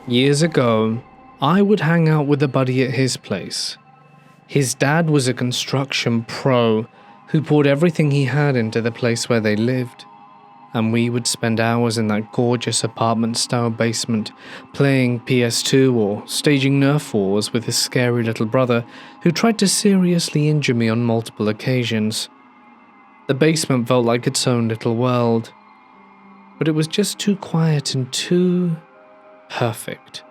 Years ago, I would hang out with a buddy at his place. His dad was a construction pro who poured everything he had into the place where they lived, and we would spend hours in that gorgeous apartment-style basement playing PS2 or staging Nerf wars with his scary little brother who tried to seriously injure me on multiple occasions. The basement felt like its own little world, but it was just too quiet and too perfect,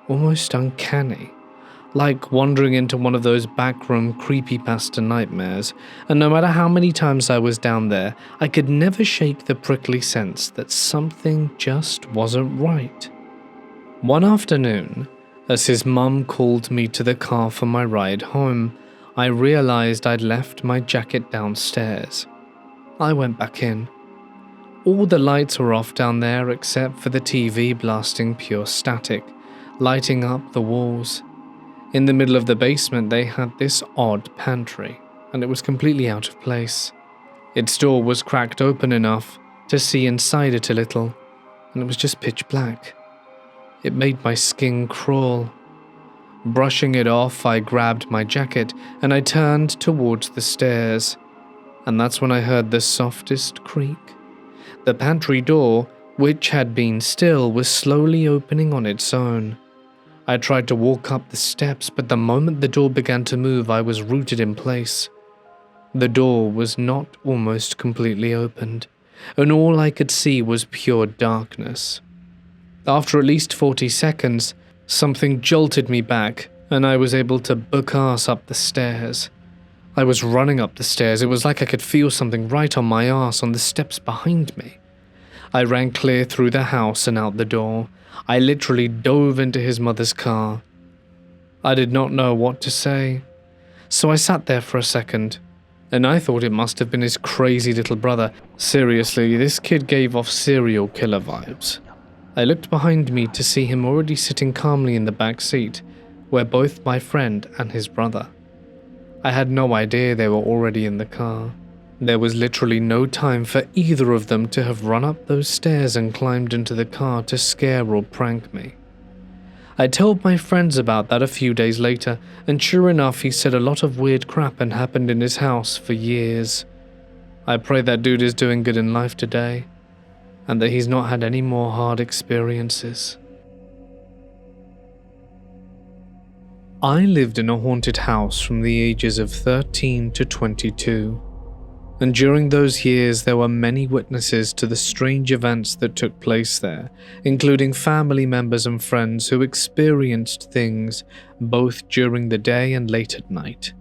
almost uncanny, like wandering into one of those backroom creepypasta nightmares, and no matter how many times I was down there, I could never shake the prickly sense that something just wasn't right. One afternoon, as his mum called me to the car for my ride home, I realized I'd left my jacket downstairs. I went back in. All the lights were off down there except for the TV blasting pure static, lighting up the walls. In the middle of the basement they had this odd pantry, and it was completely out of place. Its door was cracked open enough to see inside it a little, and it was just pitch black. It made my skin crawl. Brushing it off, I grabbed my jacket and I turned towards the stairs, and that's when I heard the softest creak. The pantry door, which had been still, was slowly opening on its own. I tried to walk up the steps, but the moment the door began to move, I was rooted in place. The door was not almost completely opened, and all I could see was pure darkness. After at least 40 seconds, something jolted me back, and I was able to book ass up the stairs. I was running up the stairs. It was like I could feel something right on my ass on the steps behind me. I ran clear through the house and out the door. I literally dove into his mother's car. I did not know what to say, so I sat there for a second, and I thought it must have been his crazy little brother. Seriously, this kid gave off serial killer vibes. I looked behind me to see him already sitting calmly in the back seat, where both my friend and his brother. I had no idea they were already in the car. There was literally no time for either of them to have run up those stairs and climbed into the car to scare or prank me. I told my friends about that a few days later, and sure enough, he said a lot of weird crap had happened in his house for years. I pray that dude is doing good in life today, and that he's not had any more hard experiences. I lived in a haunted house from the ages of 13 to 22, and during those years there were many witnesses to the strange events that took place there, including family members and friends who experienced things both during the day and late at night.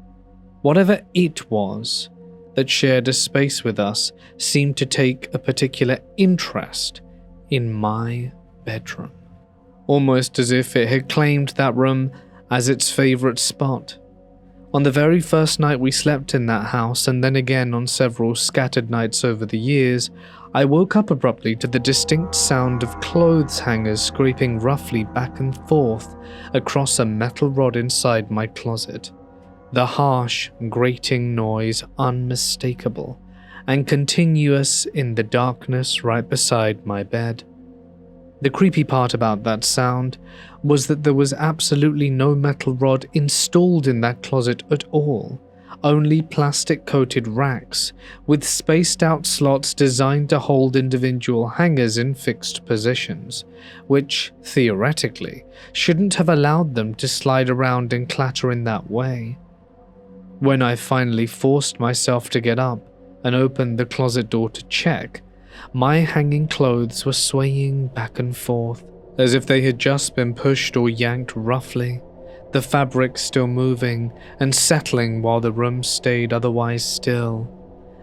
Whatever it was that shared a space with us seemed to take a particular interest in my bedroom, almost as if it had claimed that room as its favorite spot. On the very first night we slept in that house, and then again on several scattered nights over the years, I woke up abruptly to the distinct sound of clothes hangers scraping roughly back and forth across a metal rod inside my closet. The harsh, grating noise unmistakable and continuous in the darkness right beside my bed. The creepy part about that sound was that there was absolutely no metal rod installed in that closet at all, only plastic-coated racks with spaced-out slots designed to hold individual hangers in fixed positions, which, theoretically, shouldn't have allowed them to slide around and clatter in that way. When I finally forced myself to get up and open the closet door to check, my hanging clothes were swaying back and forth, as if they had just been pushed or yanked roughly, the fabric still moving and settling while the room stayed otherwise still,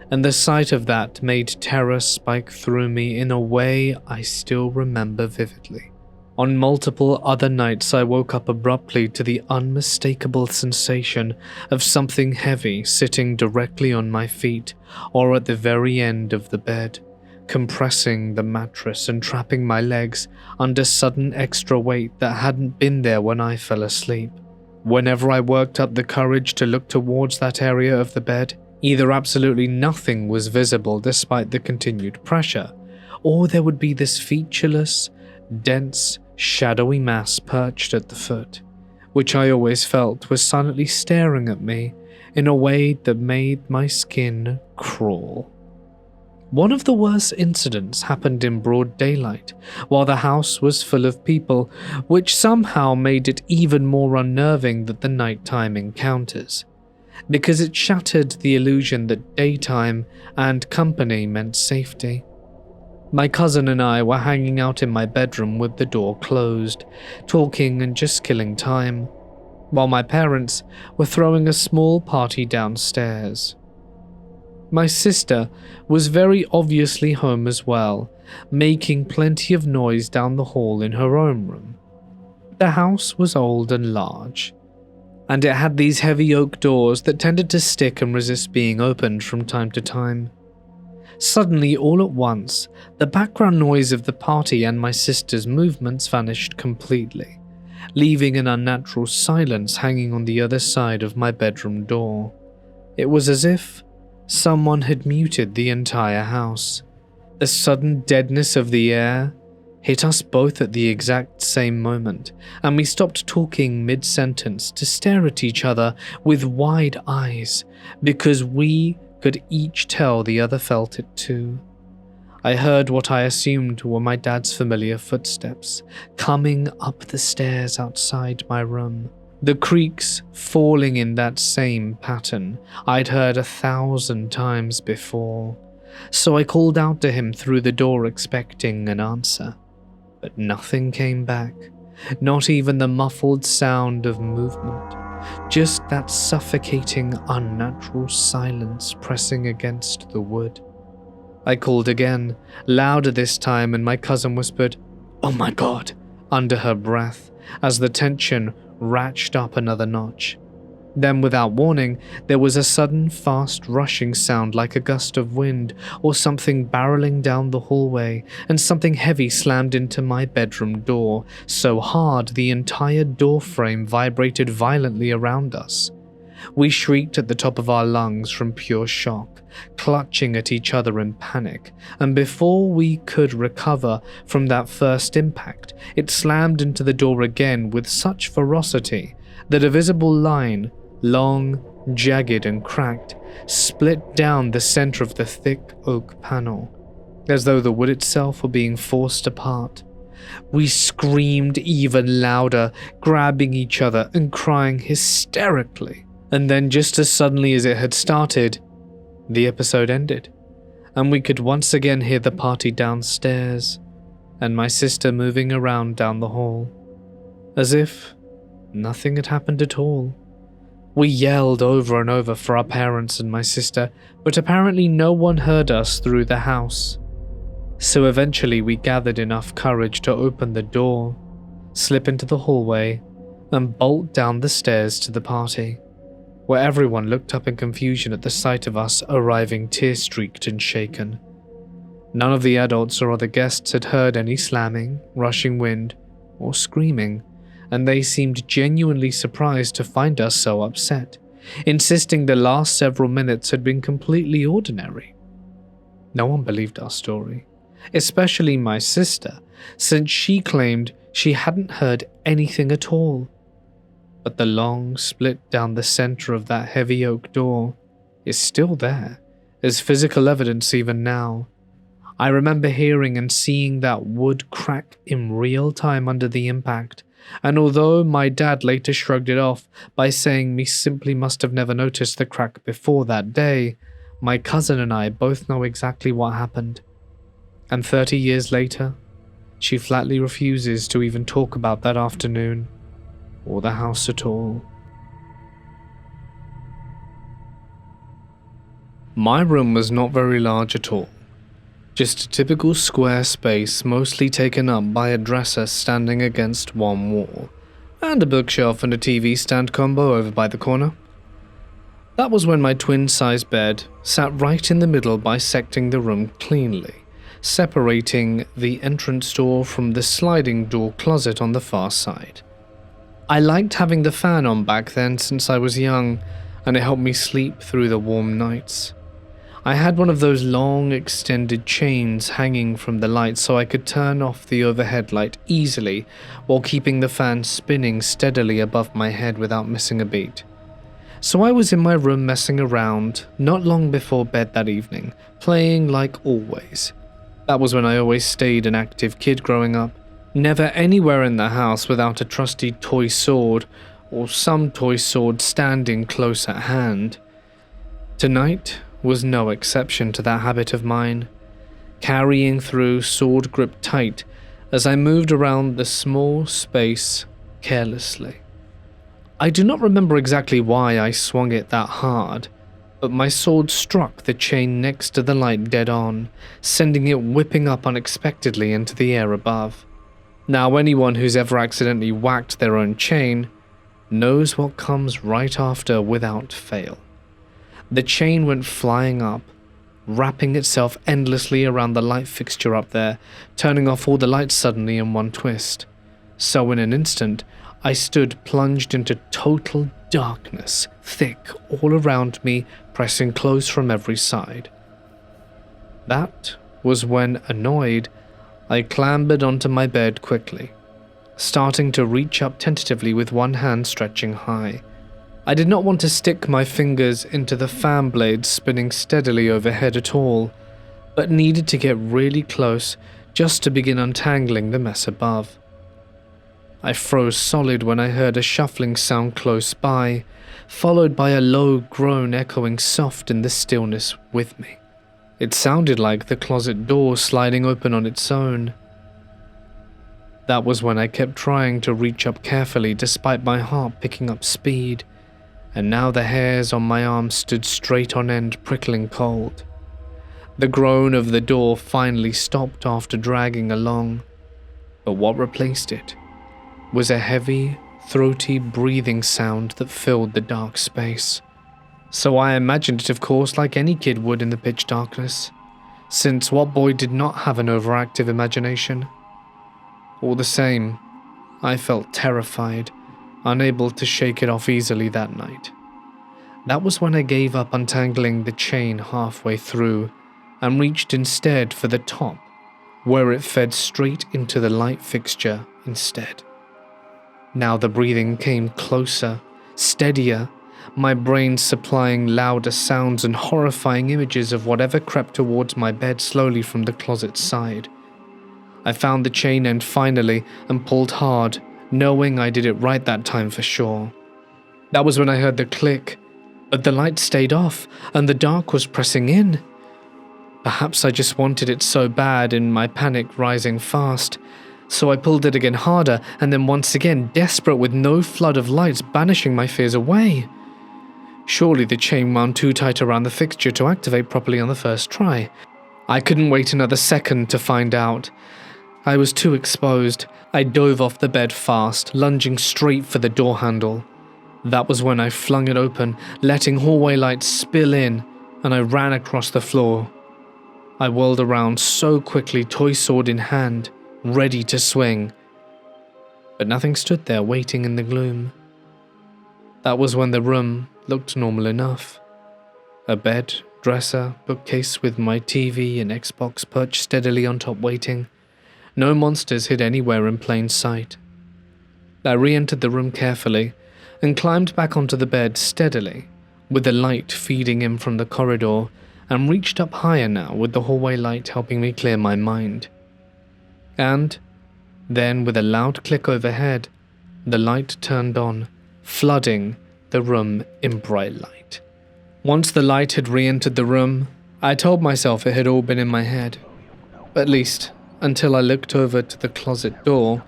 and the sight of that made terror spike through me in a way I still remember vividly. On multiple other nights I woke up abruptly to the unmistakable sensation of something heavy sitting directly on my feet or at the very end of the bed, compressing the mattress and trapping my legs under sudden extra weight that hadn't been there when I fell asleep. Whenever I worked up the courage to look towards that area of the bed, either absolutely nothing was visible despite the continued pressure, or there would be this featureless, dense, shadowy mass perched at the foot, which I always felt was silently staring at me in a way that made my skin crawl. One of the worst incidents happened in broad daylight, while the house was full of people, which somehow made it even more unnerving than the nighttime encounters, because it shattered the illusion that daytime and company meant safety. My cousin and I were hanging out in my bedroom with the door closed, talking and just killing time, while my parents were throwing a small party downstairs. My sister was very obviously home as well, making plenty of noise down the hall in her own room. The house was old and large, and it had these heavy oak doors that tended to stick and resist being opened from time to time. Suddenly, all at once, the background noise of the party and my sister's movements vanished completely, leaving an unnatural silence hanging on the other side of my bedroom door. It was as if someone had muted the entire house. The sudden deadness of the air hit us both at the exact same moment, and we stopped talking mid-sentence to stare at each other with wide eyes, because we could each tell the other felt it too. I heard what I assumed were my dad's familiar footsteps coming up the stairs outside my room. The creaks falling in that same pattern I'd heard 1,000 times before, so I called out to him through the door expecting an answer. But nothing came back, not even the muffled sound of movement, just that suffocating, unnatural silence pressing against the wood. I called again, louder this time, and my cousin whispered, "Oh my God," under her breath, as the tension ratcheted up another notch. Then, without warning, there was a sudden, fast rushing sound like a gust of wind or something barreling down the hallway, and something heavy slammed into my bedroom door, so hard the entire door frame vibrated violently around us. We shrieked at the top of our lungs from pure shock, clutching at each other in panic, and before we could recover from that first impact, it slammed into the door again with such ferocity that a visible line, long, jagged and cracked, split down the center of the thick oak panel, as though the wood itself were being forced apart. We screamed even louder, grabbing each other and crying hysterically. And then, just as suddenly as it had started, the episode ended, and we could once again hear the party downstairs, and my sister moving around down the hall, as if nothing had happened at all. We yelled over and over for our parents and my sister, but apparently no one heard us through the house. So eventually we gathered enough courage to open the door, slip into the hallway, and bolt down the stairs to the party, where everyone looked up in confusion at the sight of us arriving tear-streaked and shaken. None of the adults or other guests had heard any slamming, rushing wind, or screaming, and they seemed genuinely surprised to find us so upset, insisting the last several minutes had been completely ordinary. No one believed our story, especially my sister, since she claimed she hadn't heard anything at all. But the long split down the center of that heavy oak door is still there, as physical evidence even now. I remember hearing and seeing that wood crack in real time under the impact, and although my dad later shrugged it off by saying we simply must have never noticed the crack before that day, my cousin and I both know exactly what happened. And 30 years later, she flatly refuses to even talk about that afternoon, or the house at all. My room was not very large at all. Just a typical square space mostly taken up by a dresser standing against one wall, and a bookshelf and a TV stand combo over by the corner. That was when my twin-size bed sat right in the middle, bisecting the room cleanly, separating the entrance door from the sliding door closet on the far side. I liked having the fan on back then since I was young, and it helped me sleep through the warm nights. I had one of those long extended chains hanging from the light so I could turn off the overhead light easily while keeping the fan spinning steadily above my head without missing a beat. So I was in my room messing around not long before bed that evening, playing like always. That was when I always stayed an active kid growing up, never anywhere in the house without a trusty toy sword or some toy sword standing close at hand. Tonight was no exception to that habit of mine, carrying through sword grip tight as I moved around the small space carelessly. I do not remember exactly why I swung it that hard, but my sword struck the chain next to the light dead on, sending it whipping up unexpectedly into the air above. Now anyone who's ever accidentally whacked their own chain knows what comes right after without fail. The chain went flying up, wrapping itself endlessly around the light fixture up there, turning off all the lights suddenly in one twist. So in an instant, I stood plunged into total darkness, thick all around me, pressing close from every side. That was when, annoyed, I clambered onto my bed quickly, starting to reach up tentatively with one hand stretching high. I did not want to stick my fingers into the fan blades spinning steadily overhead at all, but needed to get really close just to begin untangling the mess above. I froze solid when I heard a shuffling sound close by, followed by a low groan echoing soft in the stillness with me. It sounded like the closet door sliding open on its own. That was when I kept trying to reach up carefully despite my heart picking up speed, and now the hairs on my arms stood straight on end, prickling cold. The groan of the door finally stopped after dragging along, but what replaced it was a heavy, throaty breathing sound that filled the dark space. So I imagined it, of course, like any kid would in the pitch darkness, since what boy did not have an overactive imagination? All the same, I felt terrified, unable to shake it off easily that night. That was when I gave up untangling the chain halfway through and reached instead for the top, where it fed straight into the light fixture instead. Now the breathing came closer, steadier, my brain supplying louder sounds and horrifying images of whatever crept towards my bed slowly from the closet side. I found the chain end finally and pulled hard, knowing I did it right that time for sure. That was when I heard the click, but the light stayed off and the dark was pressing in. Perhaps I just wanted it so bad in my panic rising fast, so I pulled it again harder and then once again desperate with no flood of lights banishing my fears away. Surely the chain wound too tight around the fixture to activate properly on the first try. I couldn't wait another second to find out. I was too exposed. I dove off the bed fast, lunging straight for the door handle. That was when I flung it open, letting hallway lights spill in, and I ran across the floor. I whirled around so quickly, toy sword in hand, ready to swing. But nothing stood there waiting in the gloom. That was when the room looked normal enough. A bed, dresser, bookcase with my TV and Xbox perched steadily on top waiting. No monsters hid anywhere in plain sight. I re-entered the room carefully and climbed back onto the bed steadily, with the light feeding in from the corridor, and reached up higher now with the hallway light helping me clear my mind. And then with a loud click overhead, the light turned on, flooding the room in bright light. Once the light had re-entered the room, I told myself it had all been in my head. At least, until I looked over to the closet door,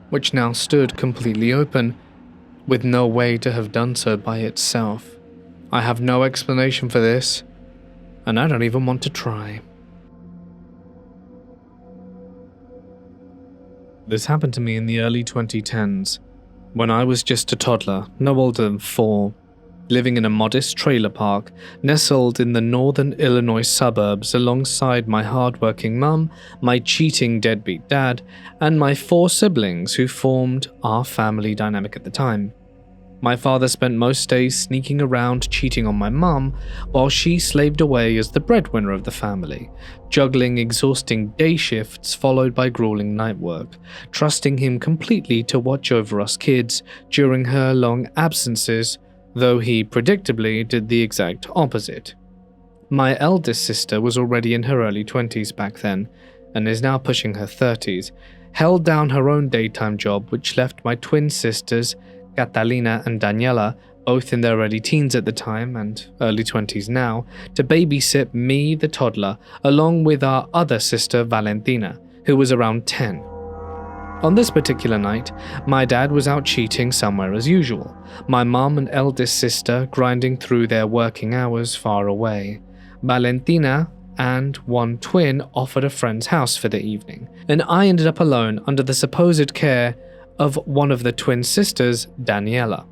which now stood completely open, with no way to have done so by itself. I have no explanation for this, and I don't even want to try. This happened to me in the early 2010s, when I was just a toddler, no older than 4, living in a modest trailer park nestled in the northern Illinois suburbs alongside my hardworking mum, my cheating deadbeat dad, and my 4 siblings who formed our family dynamic at the time. My father spent most days sneaking around cheating on my mum, while she slaved away as the breadwinner of the family, juggling exhausting day shifts followed by grueling night work, trusting him completely to watch over us kids during her long absences, though he predictably did the exact opposite. My eldest sister was already in her early 20s back then, and is now pushing her 30s, held down her own daytime job, which left my twin sisters, Catalina and Daniela, both in their early teens at the time and early 20s now, to babysit me, the toddler, along with our other sister, Valentina, who was around 10. On this particular night, my dad was out cheating somewhere as usual, my mum and eldest sister grinding through their working hours far away. Valentina and one twin offered a friend's house for the evening, and I ended up alone under the supposed care of one of the twin sisters, Daniela.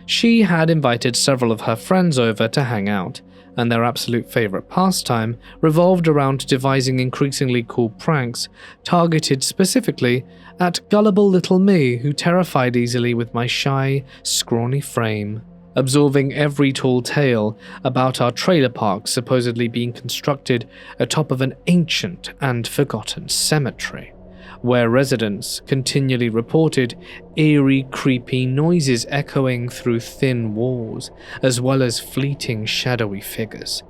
She had invited several of her friends over to hang out, and their absolute favorite pastime revolved around devising increasingly cool pranks targeted specifically at gullible little me who terrified easily with my shy, scrawny frame, absorbing every tall tale about our trailer park supposedly being constructed atop of an ancient and forgotten cemetery, where residents continually reported eerie, creepy noises echoing through thin walls, as well as fleeting, shadowy figures.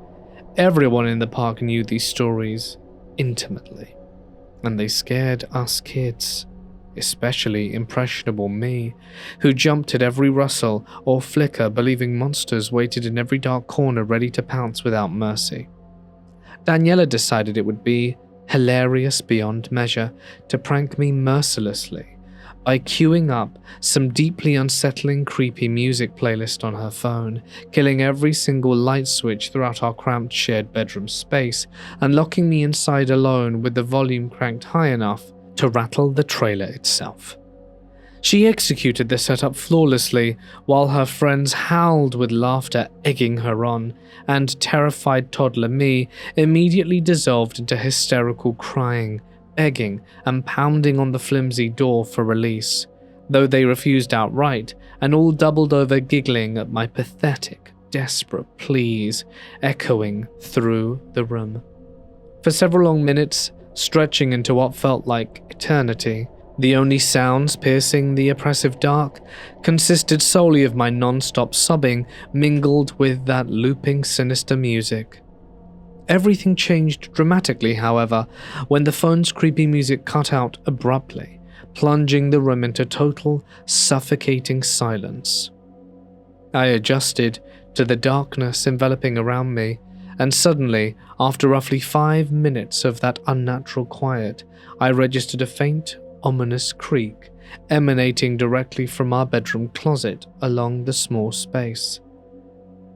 Everyone in the park knew these stories intimately, and they scared us kids, especially impressionable me, who jumped at every rustle or flicker, believing monsters waited in every dark corner ready to pounce without mercy. Daniela decided it would be hilarious beyond measure to prank me mercilessly by queuing up some deeply unsettling, creepy music playlist on her phone, killing every single light switch throughout our cramped shared bedroom space, and locking me inside alone with the volume cranked high enough to rattle the trailer itself. She executed the setup flawlessly, while her friends howled with laughter, egging her on, and terrified toddler me immediately dissolved into hysterical crying, begging, and pounding on the flimsy door for release, though they refused outright, and all doubled over giggling at my pathetic, desperate pleas, echoing through the room. For several long minutes, stretching into what felt like eternity, the only sounds piercing the oppressive dark consisted solely of my non-stop sobbing mingled with that looping sinister music. Everything changed dramatically, however, when the phone's creepy music cut out abruptly, plunging the room into total, suffocating silence. I adjusted to the darkness enveloping around me, and suddenly, after roughly 5 minutes of that unnatural quiet, I registered a faint, ominous creak emanating directly from our bedroom closet along the small space.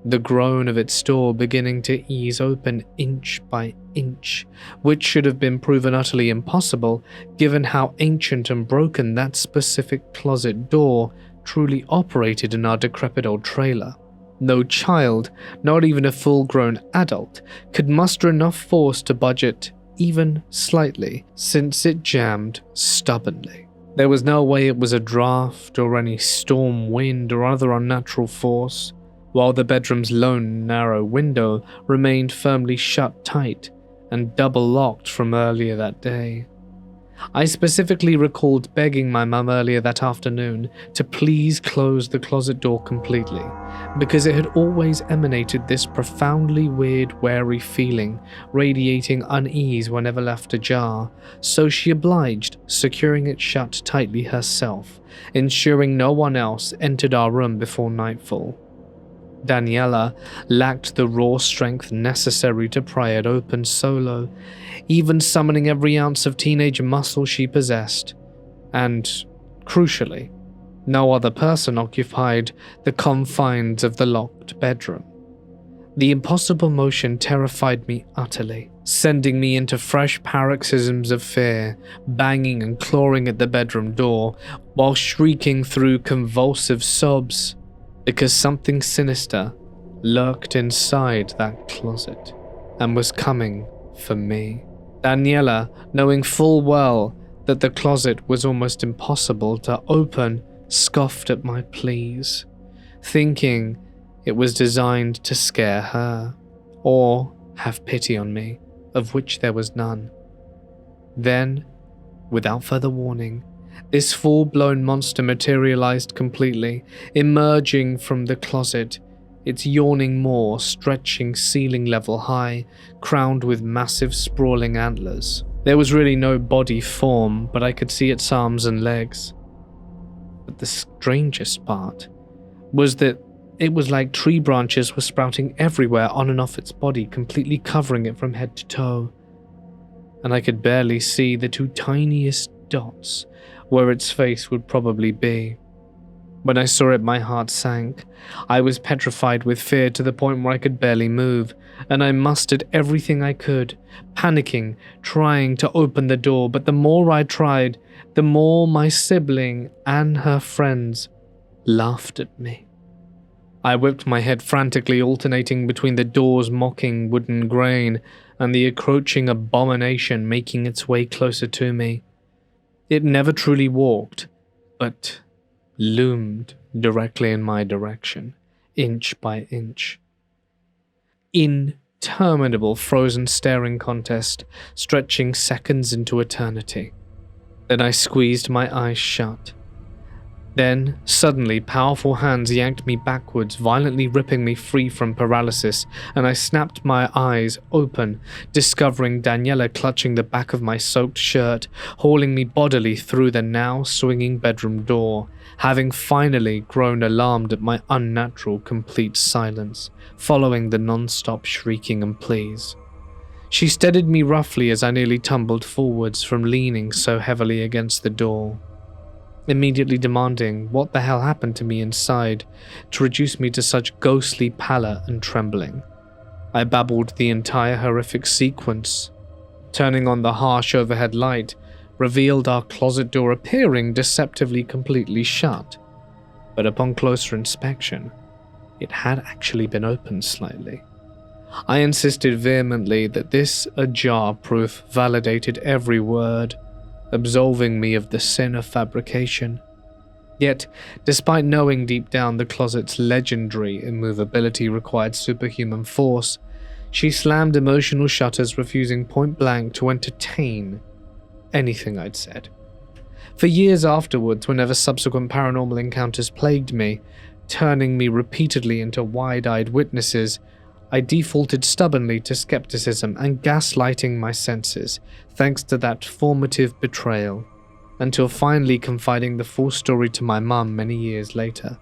The groan of its door beginning to ease open inch by inch, which should have been proven utterly impossible given how ancient and broken that specific closet door truly operated in our decrepit old trailer. No child, not even a full-grown adult, could muster enough force to budge it even slightly, since it jammed stubbornly. There was no way it was a draft or any storm wind or other unnatural force, while the bedroom's lone, narrow window remained firmly shut tight and double-locked from earlier that day. I specifically recalled begging my mum earlier that afternoon to please close the closet door completely, because it had always emanated this profoundly weird, wary feeling, radiating unease whenever left ajar, so she obliged, securing it shut tightly herself, ensuring no one else entered our room before nightfall. Daniela lacked the raw strength necessary to pry it open solo, even summoning every ounce of teenage muscle she possessed, and, crucially, no other person occupied the confines of the locked bedroom. The impossible motion terrified me utterly, sending me into fresh paroxysms of fear, banging and clawing at the bedroom door, while shrieking through convulsive sobs, because something sinister lurked inside that closet and was coming for me. Daniela, knowing full well that the closet was almost impossible to open, scoffed at my pleas, thinking it was designed to scare her, or have pity on me, of which there was none. Then, without further warning, this full-blown monster materialized completely, emerging from the closet, its yawning maw stretching ceiling-level high, crowned with massive sprawling antlers. There was really no body form, but I could see its arms and legs. But the strangest part was that it was like tree branches were sprouting everywhere on and off its body, completely covering it from head to toe. And I could barely see the two tiniest dots where its face would probably be. When I saw it, my heart sank. I was petrified with fear to the point where I could barely move, and I mustered everything I could, panicking, trying to open the door, but the more I tried, the more my sibling and her friends laughed at me. I whipped my head frantically, alternating between the door's mocking wooden grain and the encroaching abomination making its way closer to me. It never truly walked, but loomed directly in my direction, inch by inch. Interminable frozen staring contest, stretching seconds into eternity. Then I squeezed my eyes shut. Then, suddenly, powerful hands yanked me backwards, violently ripping me free from paralysis, and I snapped my eyes open, discovering Daniela clutching the back of my soaked shirt, hauling me bodily through the now swinging bedroom door, having finally grown alarmed at my unnatural, complete silence, following the non-stop shrieking and pleas. She steadied me roughly as I nearly tumbled forwards from leaning so heavily against the door, immediately demanding what the hell happened to me inside to reduce me to such ghostly pallor and trembling. I babbled the entire horrific sequence. Turning on the harsh overhead light revealed our closet door appearing deceptively completely shut, but upon closer inspection, it had actually been opened slightly. I insisted vehemently that this ajar proof validated every word, absolving me of the sin of fabrication. Yet, despite knowing deep down the closet's legendary immovability required superhuman force, she slammed emotional shutters, refusing point blank to entertain anything I'd said. For years afterwards, whenever subsequent paranormal encounters plagued me, turning me repeatedly into wide-eyed witnesses, I defaulted stubbornly to skepticism and gaslighting my senses, thanks to that formative betrayal, until finally confiding the full story to my mum many years later,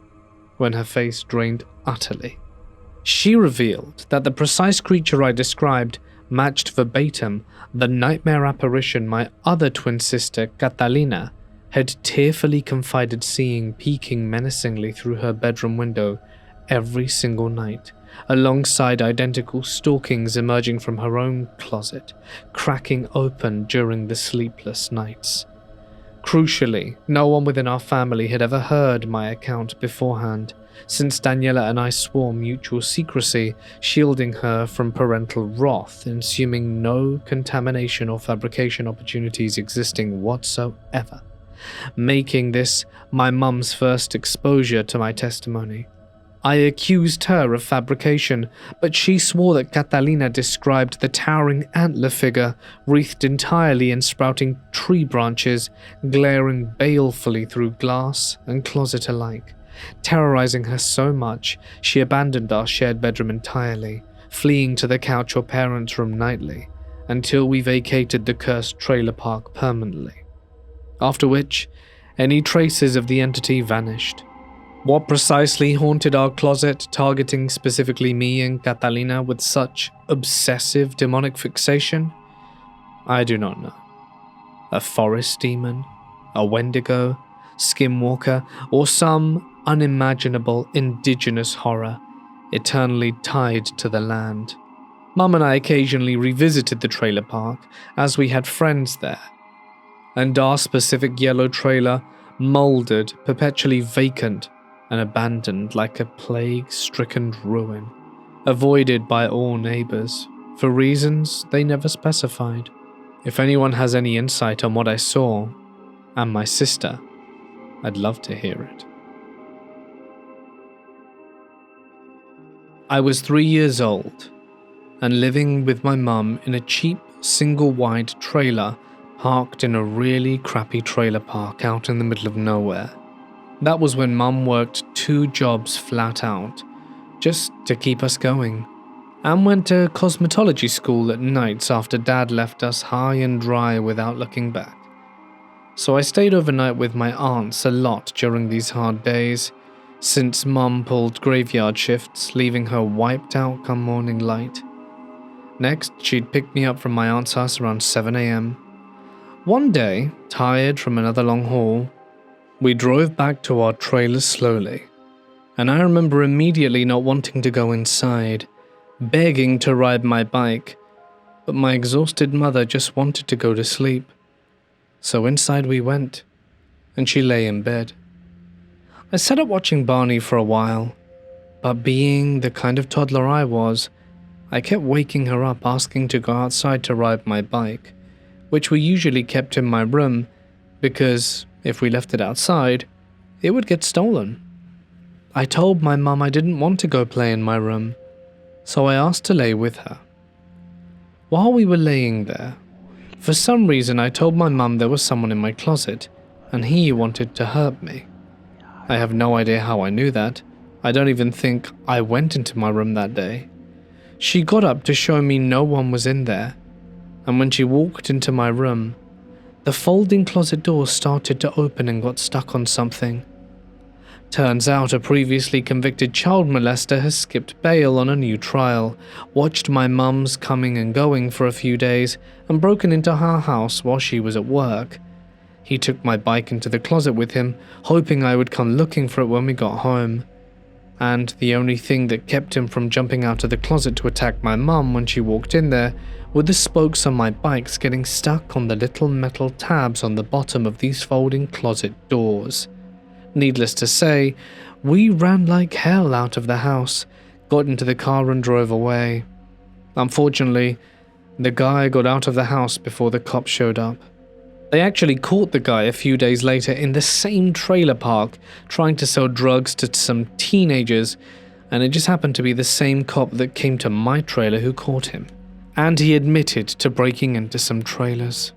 when her face drained utterly. She revealed that the precise creature I described matched verbatim the nightmare apparition my other twin sister, Catalina, had tearfully confided seeing peeking menacingly through her bedroom window every single night, alongside identical stalkings emerging from her own closet, cracking open during the sleepless nights. Crucially, no one within our family had ever heard my account beforehand, since Daniela and I swore mutual secrecy, shielding her from parental wrath, and assuming no contamination or fabrication opportunities existing whatsoever, making this my mum's first exposure to my testimony. I accused her of fabrication, but she swore that Catalina described the towering antler figure, wreathed entirely in sprouting tree branches, glaring balefully through glass and closet alike, terrorizing her so much she abandoned our shared bedroom entirely, fleeing to the couch or parents' room nightly, until we vacated the cursed trailer park permanently. After which, any traces of the entity vanished. What precisely haunted our closet, targeting specifically me and Catalina with such obsessive demonic fixation? I do not know. A forest demon? A Wendigo? Skinwalker? Or some unimaginable indigenous horror, eternally tied to the land? Mum and I occasionally revisited the trailer park, as we had friends there, and our specific yellow trailer mouldered, perpetually vacant, and abandoned like a plague-stricken ruin, avoided by all neighbors, for reasons they never specified. If anyone has any insight on what I saw, and my sister, I'd love to hear it. I was 3 years old and living with my mum in a cheap single-wide trailer parked in a really crappy trailer park out in the middle of nowhere. That was when Mum worked 2 jobs flat out, just to keep us going, and went to cosmetology school at nights after Dad left us high and dry without looking back. So I stayed overnight with my aunts a lot during these hard days, since Mum pulled graveyard shifts, leaving her wiped out come morning light. Next, she'd pick me up from my aunt's house around 7 a.m. One day, tired from another long haul, we drove back to our trailer slowly, and I remember immediately not wanting to go inside, begging to ride my bike, but my exhausted mother just wanted to go to sleep. So inside we went, and she lay in bed. I sat up watching Barney for a while, but being the kind of toddler I was, I kept waking her up asking to go outside to ride my bike, which we usually kept in my room because if we left it outside, it would get stolen. I told my mum I didn't want to go play in my room, so I asked to lay with her. While we were laying there, for some reason I told my mum there was someone in my closet and he wanted to hurt me. I have no idea how I knew that. I don't even think I went into my room that day. She got up to show me no one was in there, and when she walked into my room, the folding closet door started to open and got stuck on something. Turns out a previously convicted child molester has skipped bail on a new trial, watched my mum's coming and going for a few days, and broken into her house while she was at work. He took my bike into the closet with him, hoping I would come looking for it when we got home. And the only thing that kept him from jumping out of the closet to attack my mum when she walked in there were the spokes on my bikes getting stuck on the little metal tabs on the bottom of these folding closet doors. Needless to say, we ran like hell out of the house, got into the car and drove away. Unfortunately, the guy got out of the house before the cops showed up. They actually caught the guy a few days later in the same trailer park trying to sell drugs to some teenagers, and it just happened to be the same cop that came to my trailer who caught him. And he admitted to breaking into some trailers.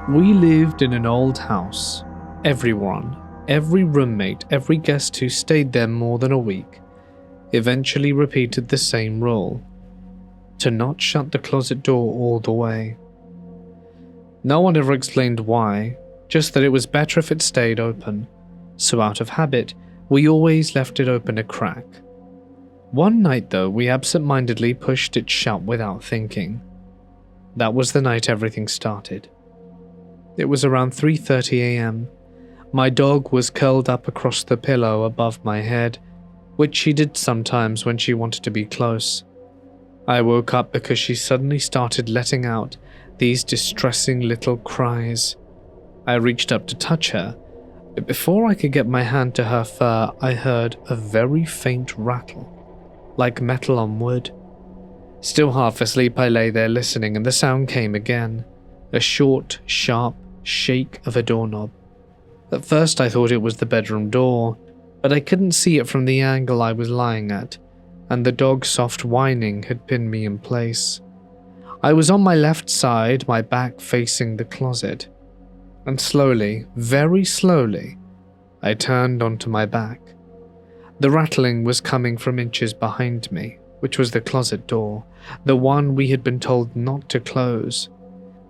We lived in an old house. Everyone, every roommate, every guest who stayed there more than a week, eventually repeated the same rule: to not shut the closet door all the way. No one ever explained why, just that it was better if it stayed open, so out of habit, we always left it open a crack. One night though, we absent-mindedly pushed it shut without thinking. That was the night everything started. It was around 3:30 a.m. My dog was curled up across the pillow above my head, which she did sometimes when she wanted to be close. I woke up because she suddenly started letting out these distressing little cries. I reached up to touch her, but before I could get my hand to her fur, I heard a very faint rattle, like metal on wood. Still half asleep, I lay there listening, and the sound came again, a short, sharp shake of a doorknob. At first I thought it was the bedroom door, but I couldn't see it from the angle I was lying at, and the dog's soft whining had pinned me in place. I was on my left side, my back facing the closet, and slowly, very slowly, I turned onto my back. The rattling was coming from inches behind me, which was the closet door, the one we had been told not to close.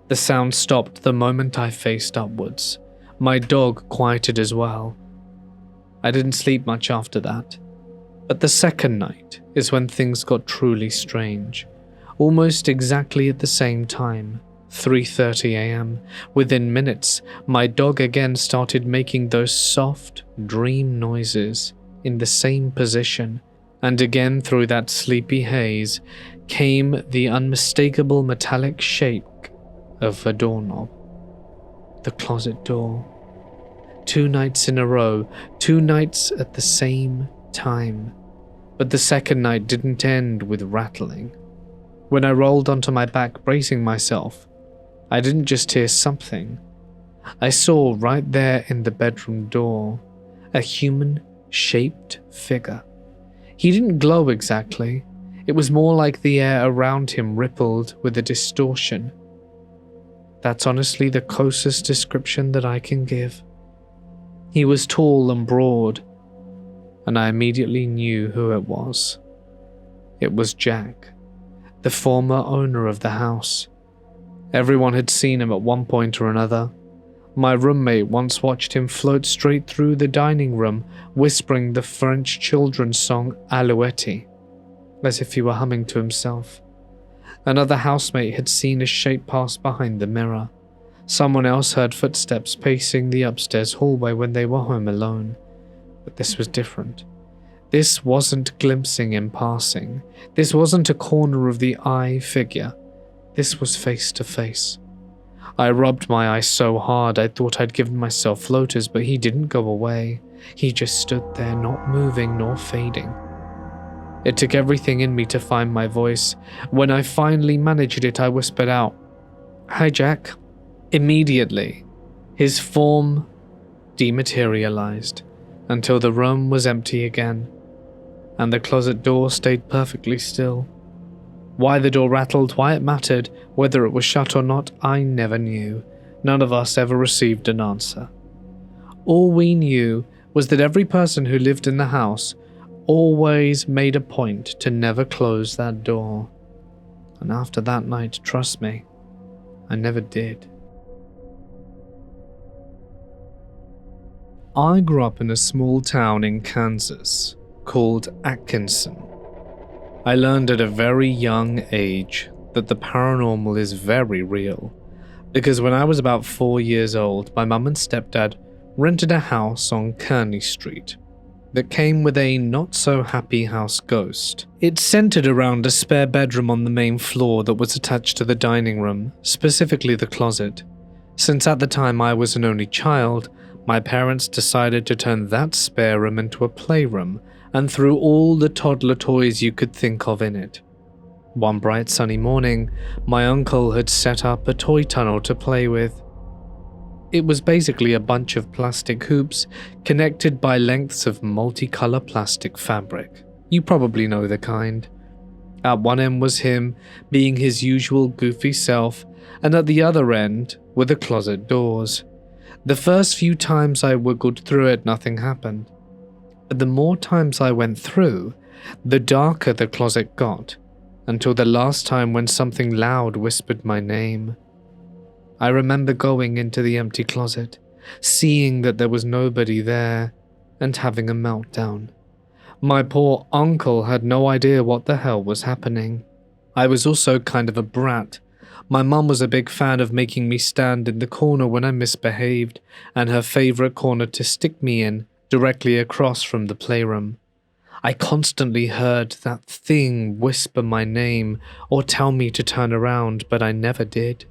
The sound stopped the moment I faced upwards. My dog quieted as well. I didn't sleep much after that. But the second night is when things got truly strange. Almost exactly at the same time, 3:30 a.m., within minutes, my dog again started making those soft, dream noises in the same position, and again through that sleepy haze came the unmistakable metallic shake of a doorknob. The closet door. 2 nights in a row, 2 nights at the same time. But the second night didn't end with rattling. When I rolled onto my back bracing myself, I didn't just hear something. I saw right there in the bedroom door a human-shaped figure. He didn't glow exactly. It was more like the air around him rippled with a distortion. That's honestly the closest description that I can give. He was tall and broad, and I immediately knew who it was. It was Jack, the former owner of the house. Everyone had seen him at one point or another. My roommate once watched him float straight through the dining room, whispering the French children's song Alouette, as if he were humming to himself. Another housemate had seen a shape pass behind the mirror. Someone else heard footsteps pacing the upstairs hallway when they were home alone. But this was different. This wasn't glimpsing in passing. This wasn't a corner of the eye figure. This was face to face. I rubbed my eyes so hard I thought I'd given myself floaters, but he didn't go away. He just stood there, not moving nor fading. It took everything in me to find my voice. When I finally managed it, I whispered out, "Hi, Jack." Immediately, his form dematerialized until the room was empty again, and the closet door stayed perfectly still. Why the door rattled, why it mattered, whether it was shut or not, I never knew. None of us ever received an answer. All we knew was that every person who lived in the house always made a point to never close that door. And after that night, trust me, I never did. I grew up in a small town in Kansas called Atkinson. I learned at a very young age that the paranormal is very real, because when I was about 4 years old, my mum and stepdad rented a house on Kearney Street that came with a not-so-happy house ghost. It centered around a spare bedroom on the main floor that was attached to the dining room, specifically the closet. Since at the time I was an only child, my parents decided to turn that spare room into a playroom and threw all the toddler toys you could think of in it. One bright sunny morning, my uncle had set up a toy tunnel to play with. It was basically a bunch of plastic hoops connected by lengths of multicolour plastic fabric. You probably know the kind. At one end was him, being his usual goofy self, and at the other end were the closet doors. The first few times I wiggled through it, nothing happened. But the more times I went through, the darker the closet got, until the last time when something loud whispered my name. I remember going into the empty closet, seeing that there was nobody there, and having a meltdown. My poor uncle had no idea what the hell was happening. I was also kind of a brat. My mum was a big fan of making me stand in the corner when I misbehaved, and her favourite corner to stick me in, directly across from the playroom. I constantly heard that thing whisper my name or tell me to turn around, but I never did.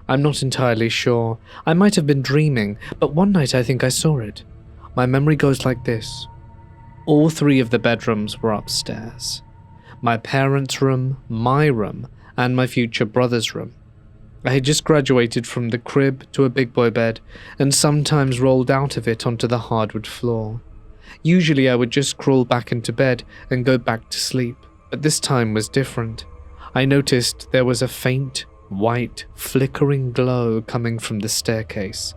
I'm not entirely sure. I might have been dreaming, but one night I think I saw it. My memory goes like this. All 3 of the bedrooms were upstairs. My parents' room, my room, and my future brother's room. I had just graduated from the crib to a big boy bed, and sometimes rolled out of it onto the hardwood floor. Usually I would just crawl back into bed and go back to sleep, but this time was different. I noticed there was a faint, white, flickering glow coming from the staircase.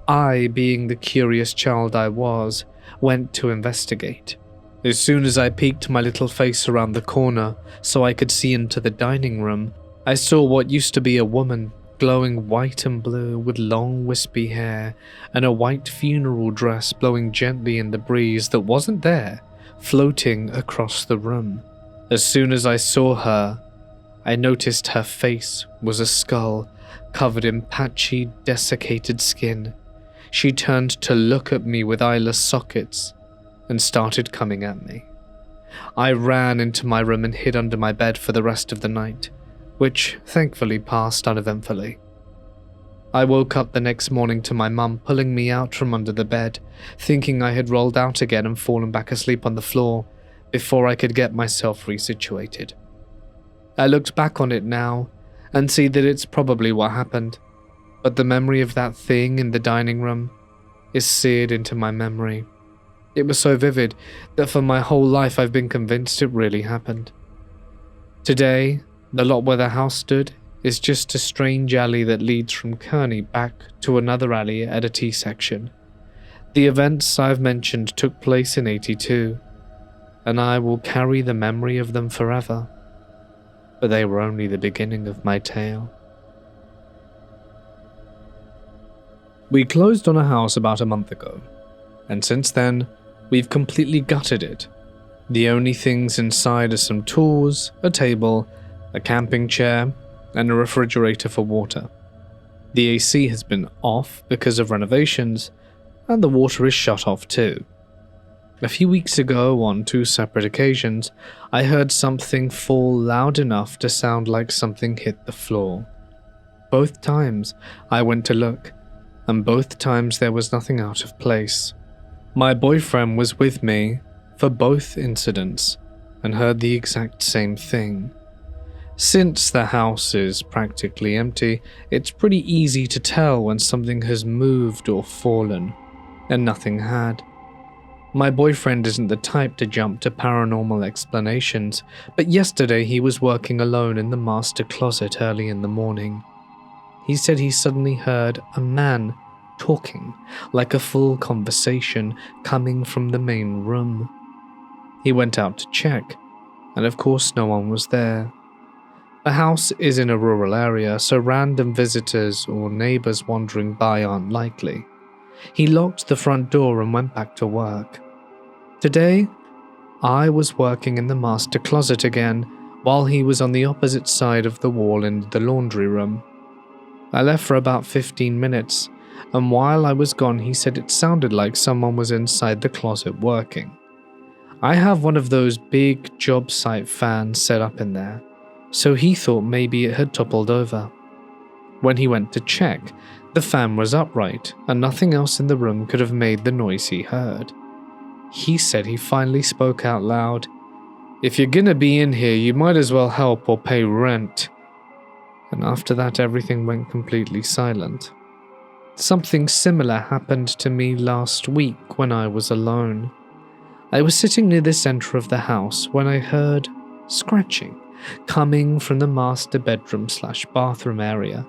I, being the curious child I was, went to investigate. As soon as I peeked my little face around the corner so I could see into the dining room, I saw what used to be a woman, glowing white and blue with long wispy hair and a white funeral dress blowing gently in the breeze that wasn't there, floating across the room. As soon as I saw her, I noticed her face was a skull covered in patchy, desiccated skin. She turned to look at me with eyeless sockets and started coming at me. I ran into my room and hid under my bed for the rest of the night, which thankfully passed uneventfully. I woke up the next morning to my mum pulling me out from under the bed, thinking I had rolled out again and fallen back asleep on the floor before I could get myself resituated. I looked back on it now and see that it's probably what happened. but the memory of that thing in the dining room is seared into my memory. It was so vivid that for my whole life I've been convinced it really happened. Today, the lot where the house stood is just a strange alley that leads from Kearney back to another alley at a T-section. The events I've mentioned took place in '82, and I will carry the memory of them forever, but they were only the beginning of my tale. We closed on a house about a month ago, and since then, we've completely gutted it. The only things inside are some tools, a table, a camping chair, and a refrigerator for water. The AC has been off because of renovations, and the water is shut off too. A few weeks ago, on 2 separate occasions, I heard something fall loud enough to sound like something hit the floor. Both times I went to look, and both times there was nothing out of place. My boyfriend was with me for both incidents and heard the exact same thing. Since the house is practically empty, it's pretty easy to tell when something has moved or fallen, and nothing had. My boyfriend isn't the type to jump to paranormal explanations, but yesterday he was working alone in the master closet early in the morning. He said he suddenly heard a man talking, like a full conversation, coming from the main room. He went out to check, and of course no one was there. The house is in a rural area, so random visitors or neighbors wandering by aren't likely. He locked the front door and went back to work. Today, I was working in the master closet again, while he was on the opposite side of the wall in the laundry room. I left for about 15 minutes, and while I was gone he said it sounded like someone was inside the closet working. I have one of those big job site fans set up in there, so he thought maybe it had toppled over. When he went to check, the fan was upright and nothing else in the room could have made the noise he heard. He said he finally spoke out loud, "If you're gonna be in here, you might as well help or pay rent." And after that everything went completely silent. Something similar happened to me last week when I was alone. I was sitting near the center of the house when I heard scratching coming from the master bedroom/bathroom area.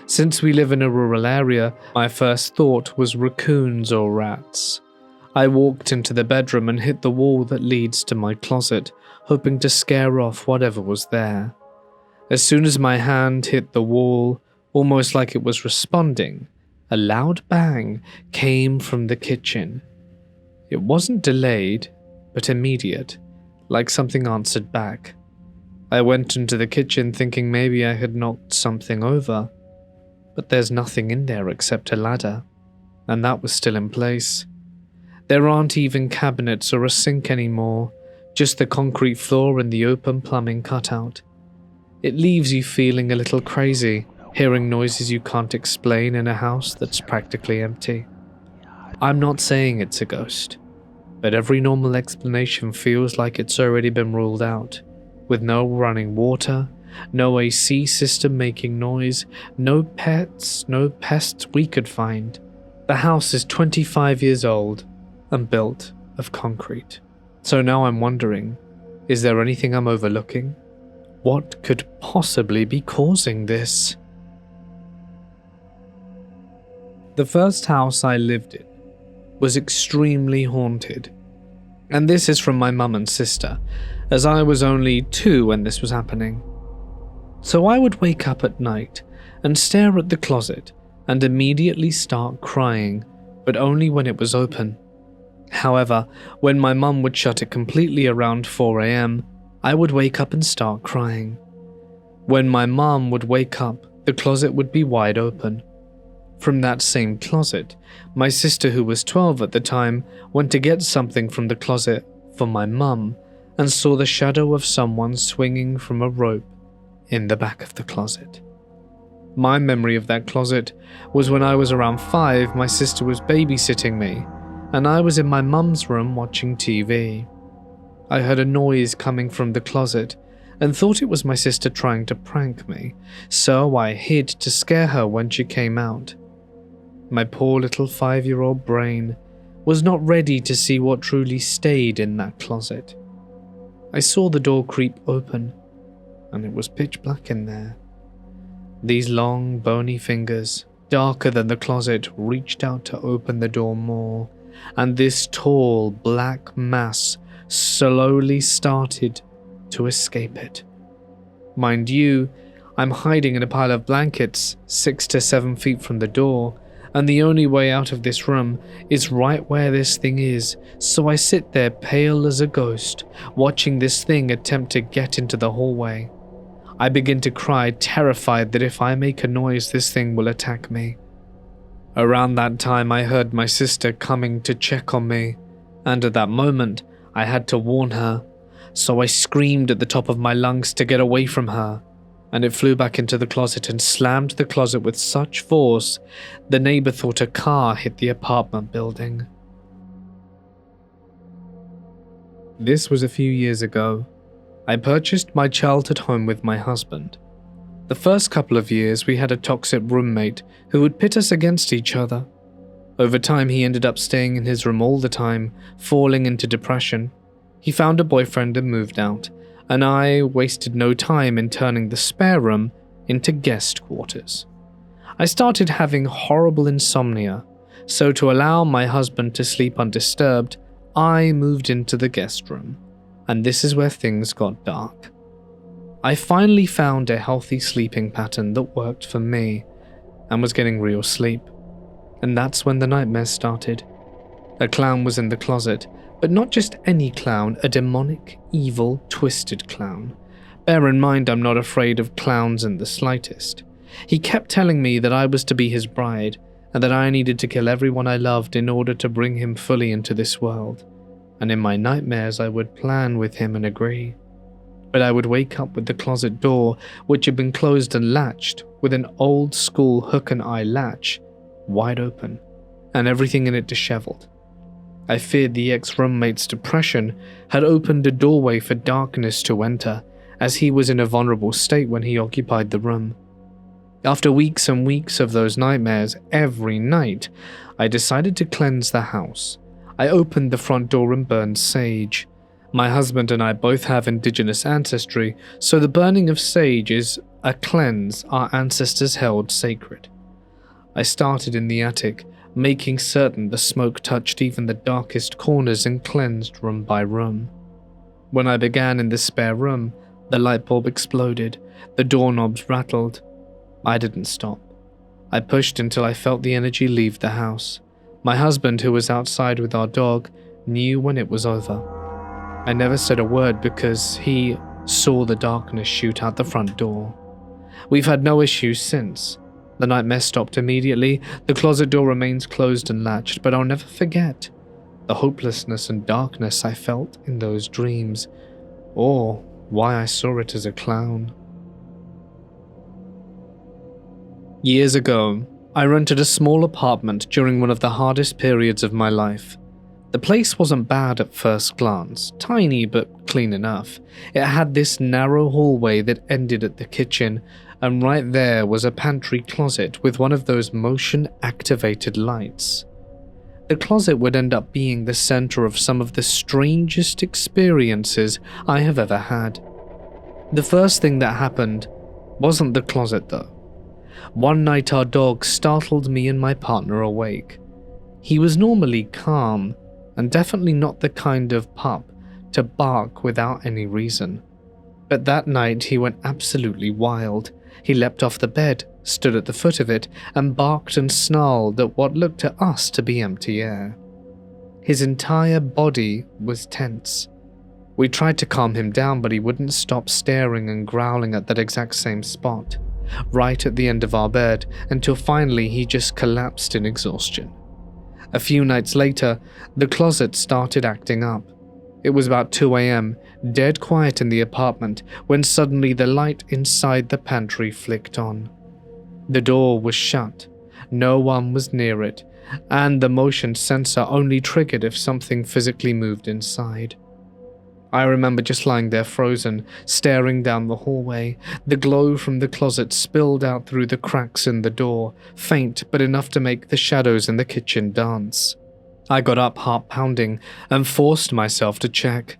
Since we live in a rural area, my first thought was raccoons or rats. I walked into the bedroom and hit the wall that leads to my closet, hoping to scare off whatever was there. As soon as my hand hit the wall, almost like it was responding, a loud bang came from the kitchen. It wasn't delayed, but immediate, like something answered back. I went into the kitchen thinking maybe I had knocked something over, but there's nothing in there except a ladder, and that was still in place. There aren't even cabinets or a sink anymore, just the concrete floor and the open plumbing cutout. It leaves you feeling a little crazy, hearing noises you can't explain in a house that's practically empty. I'm not saying it's a ghost, but every normal explanation feels like it's already been ruled out, with no running water, no AC system making noise, no pets, no pests we could find. The house is 25 years old and built of concrete. So now I'm wondering, is there anything I'm overlooking? What could possibly be causing this? The first house I lived in was extremely haunted. And this is from my mum and sister, as I was only 2 when this was happening. So I would wake up at night and stare at the closet and immediately start crying, but only when it was open. However, when my mum would shut it completely around 4 a.m, I would wake up and start crying. When my mum would wake up, the closet would be wide open. From that same closet, my sister, who was 12 at the time, went to get something from the closet for my mum and saw the shadow of someone swinging from a rope in the back of the closet. My memory of that closet was when I was around 5, my sister was babysitting me, and I was in my mum's room watching TV. I heard a noise coming from the closet, and thought it was my sister trying to prank me, so I hid to scare her when she came out. My poor little 5-year-old brain was not ready to see what truly stayed in that closet. I saw the door creep open, and it was pitch black in there. These long, bony fingers, darker than the closet, reached out to open the door more, and this tall, black mass slowly started to escape it. Mind you, I'm hiding in a pile of blankets 6 to 7 feet from the door, and the only way out of this room is right where this thing is, so I sit there pale as a ghost, watching this thing attempt to get into the hallway. I begin to cry, terrified that if I make a noise, this thing will attack me. Around that time, I heard my sister coming to check on me, and at that moment, I had to warn her, so I screamed at the top of my lungs to get away from her, and it flew back into the closet and slammed the closet with such force, the neighbor thought a car hit the apartment building. This was a few years ago. I purchased my childhood home with my husband. The first couple of years, we had a toxic roommate who would pit us against each other. Over time, he ended up staying in his room all the time, falling into depression. He found a boyfriend and moved out, and I wasted no time in turning the spare room into guest quarters. I started having horrible insomnia, so to allow my husband to sleep undisturbed, I moved into the guest room, and this is where things got dark. I finally found a healthy sleeping pattern that worked for me and was getting real sleep, and that's when the nightmares started. A clown was in the closet, but not just any clown, a demonic, evil, twisted clown. Bear in mind, I'm not afraid of clowns in the slightest. He kept telling me that I was to be his bride, and that I needed to kill everyone I loved in order to bring him fully into this world. And in my nightmares, I would plan with him and agree. But I would wake up with the closet door, which had been closed and latched, with an old-school hook-and-eye latch, wide open, and everything in it disheveled. I feared the ex-roommate's depression had opened a doorway for darkness to enter, as he was in a vulnerable state when he occupied the room. After weeks and weeks of those nightmares, every night, I decided to cleanse the house. I opened the front door and burned sage. My husband and I both have indigenous ancestry, so the burning of sage is a cleanse our ancestors held sacred. I started in the attic, making certain the smoke touched even the darkest corners and cleansed room by room. When I began in the spare room, the light bulb exploded, the doorknobs rattled. I didn't stop. I pushed until I felt the energy leave the house. My husband, who was outside with our dog, knew when it was over. I never said a word because he saw the darkness shoot out the front door. We've had no issues since. The nightmare stopped immediately, the closet door remains closed and latched, but I'll never forget the hopelessness and darkness I felt in those dreams, or why I saw it as a clown. Years ago, I rented a small apartment during one of the hardest periods of my life. The place wasn't bad at first glance, tiny but clean enough. It had this narrow hallway that ended at the kitchen, and right there was a pantry closet with one of those motion-activated lights. The closet would end up being the center of some of the strangest experiences I have ever had. The first thing that happened wasn't the closet though. One night our dog startled me and my partner awake. He was normally calm, and definitely not the kind of pup to bark without any reason. But that night he went absolutely wild. He leapt off the bed, stood at the foot of it, and barked and snarled at what looked to us to be empty air. His entire body was tense. We tried to calm him down, but he wouldn't stop staring and growling at that exact same spot, right at the end of our bed, until finally he just collapsed in exhaustion. A few nights later, the closet started acting up. It was about 2 a.m., dead quiet in the apartment, when suddenly the light inside the pantry flicked on. The door was shut, no one was near it, and the motion sensor only triggered if something physically moved inside. I remember just lying there frozen, staring down the hallway. The glow from the closet spilled out through the cracks in the door, faint but enough to make the shadows in the kitchen dance. I got up, heart pounding, and forced myself to check.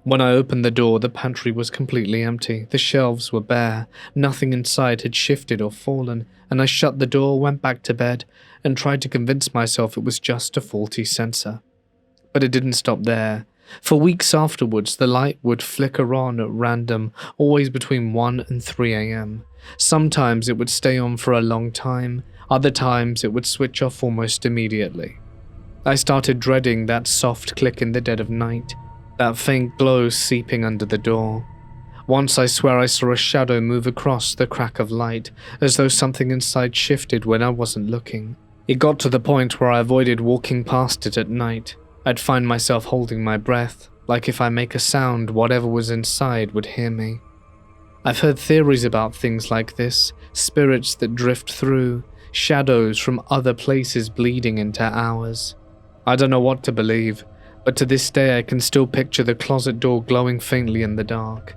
When I opened the door, the pantry was completely empty. The shelves were bare. Nothing inside had shifted or fallen, and I shut the door, went back to bed, and tried to convince myself it was just a faulty sensor. But it didn't stop there. For weeks afterwards, the light would flicker on at random, always between 1 and 3 a.m. Sometimes it would stay on for a long time, other times it would switch off almost immediately. I started dreading that soft click in the dead of night, that faint glow seeping under the door. Once I swear I saw a shadow move across the crack of light, as though something inside shifted when I wasn't looking. It got to the point where I avoided walking past it at night. I'd find myself holding my breath, like if I make a sound, whatever was inside would hear me. I've heard theories about things like this, spirits that drift through, shadows from other places bleeding into ours. I don't know what to believe, but to this day I can still picture the closet door glowing faintly in the dark,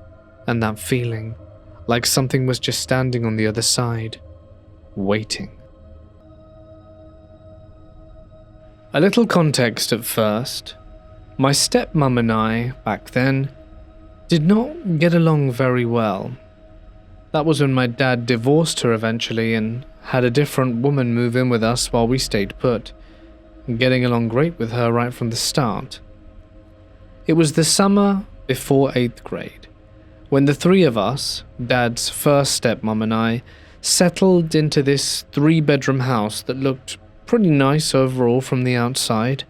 and that feeling, like something was just standing on the other side, waiting. A little context at first. My stepmom and I, back then, did not get along very well. That was when my dad divorced her eventually and had a different woman move in with us while we stayed put, getting along great with her right from the start. It was the summer before 8th grade, when the three of us, Dad's first stepmom and I, settled into this 3-bedroom house that looked pretty nice overall from the outside.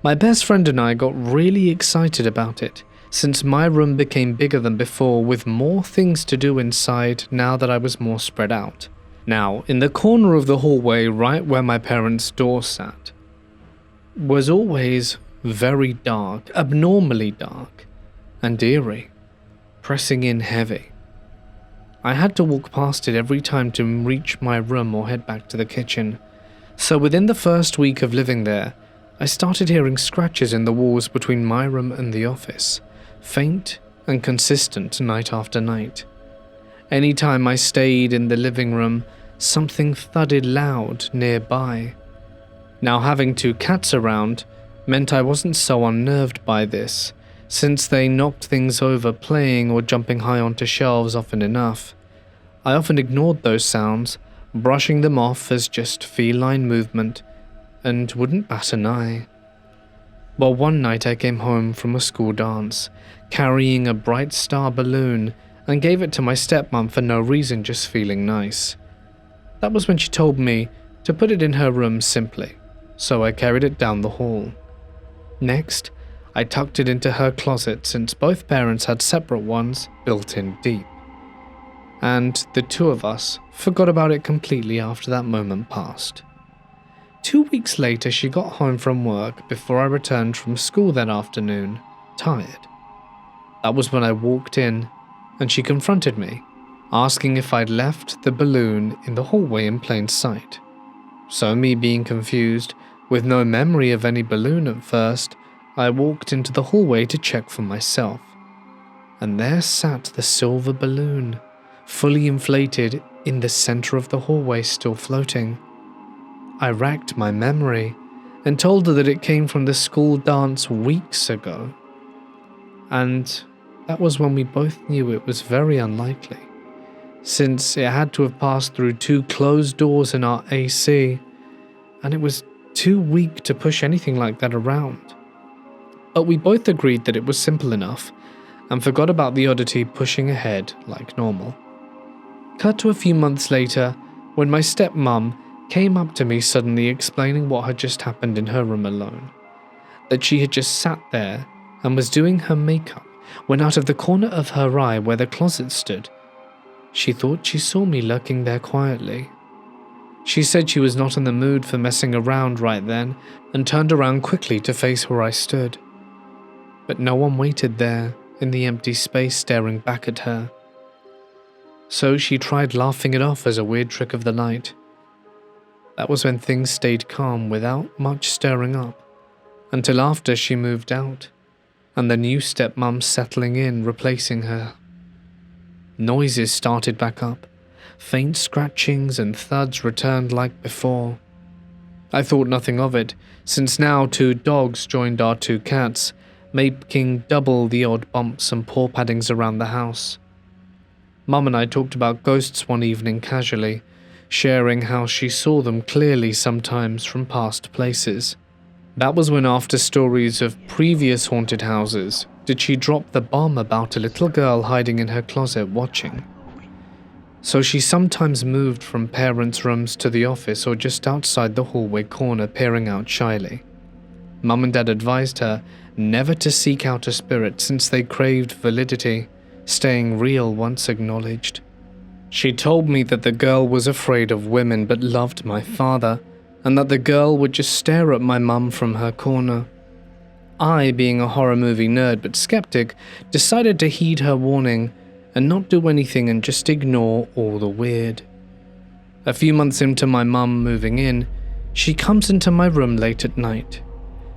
My best friend and I got really excited about it, since my room became bigger than before with more things to do inside now that I was more spread out. Now, in the corner of the hallway right where my parents' door sat, was always very dark, abnormally dark, and eerie, pressing in heavy. I had to walk past it every time to reach my room or head back to the kitchen. So within the first week of living there, I started hearing scratches in the walls between my room and the office, faint and consistent night after night. Anytime I stayed in the living room, something thudded loud nearby. Now, having 2 cats around meant I wasn't so unnerved by this, since they knocked things over playing or jumping high onto shelves often enough. I often ignored those sounds, brushing them off as just feline movement, and wouldn't bat an eye. Well, one night I came home from a school dance, carrying a bright star balloon, and gave it to my stepmom for no reason, just feeling nice. That was when she told me to put it in her room simply, so I carried it down the hall. Next, I tucked it into her closet since both parents had separate ones built in deep. And the 2 of us forgot about it completely after that moment passed. 2 weeks later, she got home from work before I returned from school that afternoon, tired. That was when I walked in, and she confronted me, asking if I'd left the balloon in the hallway in plain sight. So me being confused, with no memory of any balloon at first, I walked into the hallway to check for myself. And there sat the silver balloon, fully inflated in the center of the hallway, still floating. I racked my memory and told her that it came from the school dance weeks ago. And that was when we both knew it was very unlikely, since it had to have passed through 2 closed doors in our AC, and it was too weak to push anything like that around. But we both agreed that it was simple enough, and forgot about the oddity, pushing ahead like normal. Cut to a few months later, when my stepmom came up to me suddenly explaining what had just happened in her room alone. That she had just sat there and was doing her makeup when out of the corner of her eye where the closet stood, she thought she saw me lurking there quietly. She said she was not in the mood for messing around right then and turned around quickly to face where I stood. But no one waited there in the empty space staring back at her. So she tried laughing it off as a weird trick of the light. That was when things stayed calm without much stirring up, until after she moved out. and the new stepmom settling in, replacing her. Noises started back up. Faint scratchings and thuds returned like before. I thought nothing of it, since now 2 dogs joined our 2 cats, making double the odd bumps and paw paddings around the house. Mum and I talked about ghosts one evening casually, sharing how she saw them clearly sometimes from past places. That was when, after stories of previous haunted houses, did she drop the bomb about a little girl hiding in her closet watching. So she sometimes moved from parents' rooms to the office or just outside the hallway corner, peering out shyly. Mum and Dad advised her never to seek out a spirit since they craved validity, staying real once acknowledged. She told me that the girl was afraid of women but loved my father, and that the girl would just stare at my mum from her corner. I, being a horror movie nerd but skeptic, decided to heed her warning and not do anything and just ignore all the weird. A few months into my mum moving in, she comes into my room late at night.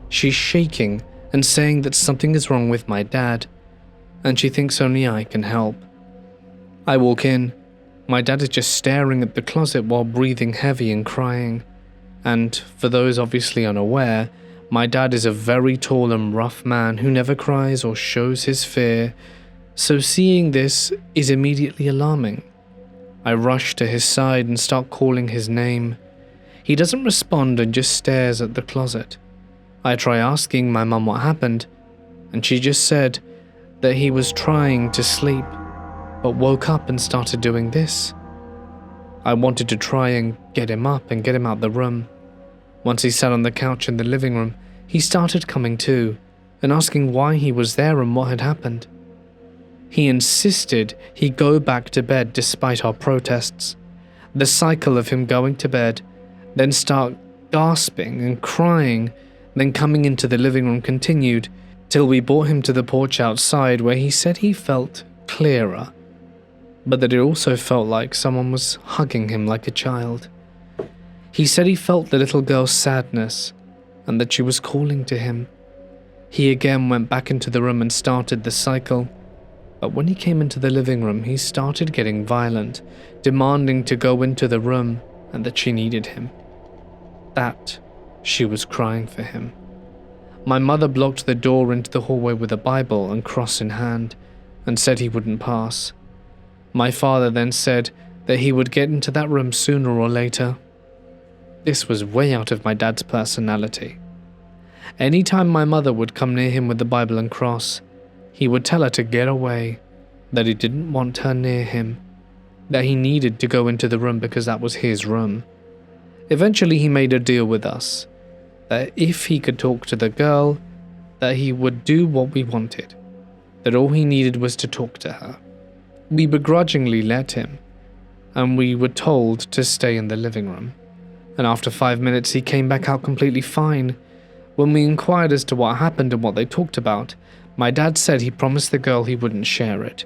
She's shaking and saying that something is wrong with my dad, and she thinks only I can help. I walk in. My dad is just staring at the closet while breathing heavy and crying. And for those obviously unaware, my dad is a very tall and rough man who never cries or shows his fear, so seeing this is immediately alarming. I rush to his side and start calling his name. He doesn't respond and just stares at the closet. I try asking my mum what happened, and she just said that he was trying to sleep, but woke up and started doing this. I wanted to try and get him up and get him out the room. Once he sat on the couch in the living room, he started coming to and asking why he was there and what had happened. He insisted he go back to bed despite our protests. The cycle of him going to bed, then start gasping and crying, then coming into the living room continued till we brought him to the porch outside, where he said he felt clearer, but that it also felt like someone was hugging him like a child. He said he felt the little girl's sadness and that she was calling to him. He again went back into the room and started the cycle, but when he came into the living room, he started getting violent, demanding to go into the room and that she needed him. That she was crying for him. My mother blocked the door into the hallway with a Bible and cross in hand and said he wouldn't pass. My father then said that he would get into that room sooner or later. This was way out of my dad's personality. Anytime my mother would come near him with the Bible and cross, he would tell her to get away, that he didn't want her near him, that he needed to go into the room because that was his room. Eventually he made a deal with us, that if he could talk to the girl, that he would do what we wanted, that all he needed was to talk to her. We begrudgingly let him, and we were told to stay in the living room. And after 5 minutes he came back out completely fine. When we inquired as to what happened and what they talked about, my dad said he promised the girl he wouldn't share it,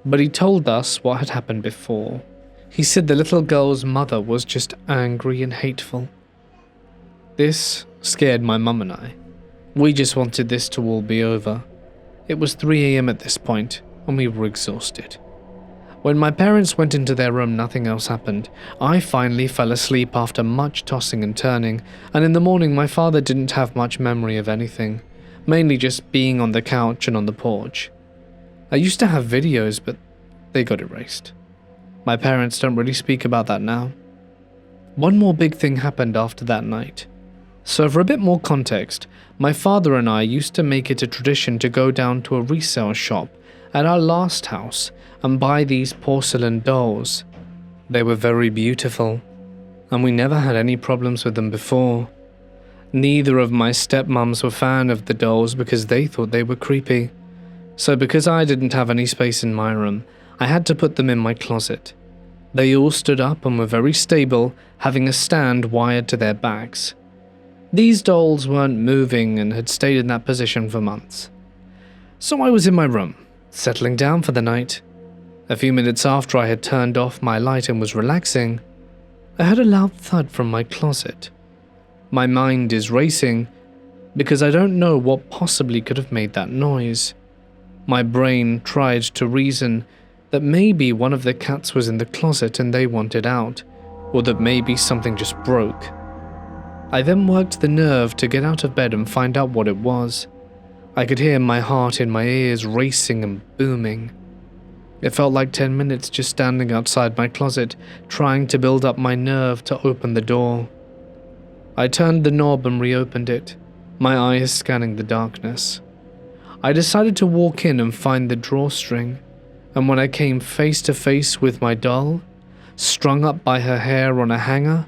but he told us what had happened before. He said the little girl's mother was just angry and hateful. This scared my mum and I. We just wanted this to all be over. It was 3 a.m. at this point, and we were exhausted. When my parents went into their room, nothing else happened. I finally fell asleep after much tossing and turning, and in the morning my father didn't have much memory of anything, mainly just being on the couch and on the porch. I used to have videos, but they got erased. My parents don't really speak about that now. One more big thing happened after that night. So for a bit more context, my father and I used to make it a tradition to go down to a resale shop at our last house and buy these porcelain dolls. They were very beautiful, and we never had any problems with them before. Neither of my stepmoms were fan of the dolls because they thought they were creepy. So because I didn't have any space in my room, I had to put them in my closet. They all stood up and were very stable, having a stand wired to their backs. These dolls weren't moving and had stayed in that position for months. So I was in my room, settling down for the night. A few minutes after I had turned off my light and was relaxing, I heard a loud thud from my closet. My mind is racing, because I don't know what possibly could have made that noise. My brain tried to reason that maybe one of the cats was in the closet and they wanted out, or that maybe something just broke. I then worked the nerve to get out of bed and find out what it was. I could hear my heart in my ears racing and booming. It felt like 10 minutes just standing outside my closet, trying to build up my nerve to open the door. I turned the knob and reopened it, my eyes scanning the darkness. I decided to walk in and find the drawstring, and when I came face to face with my doll, strung up by her hair on a hanger,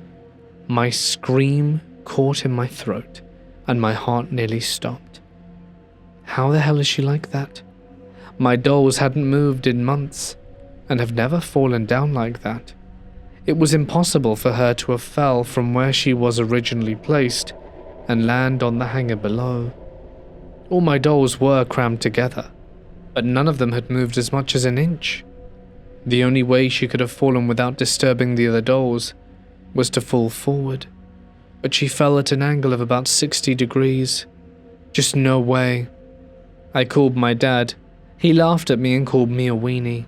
my scream caught in my throat, and my heart nearly stopped. How the hell is she like that? My dolls hadn't moved in months, and have never fallen down like that. It was impossible for her to have fell from where she was originally placed and land on the hanger below. All my dolls were crammed together, but none of them had moved as much as an inch. The only way she could have fallen without disturbing the other dolls was to fall forward, but she fell at an angle of about 60 degrees. Just no way. I called my dad. He laughed at me and called me a weenie,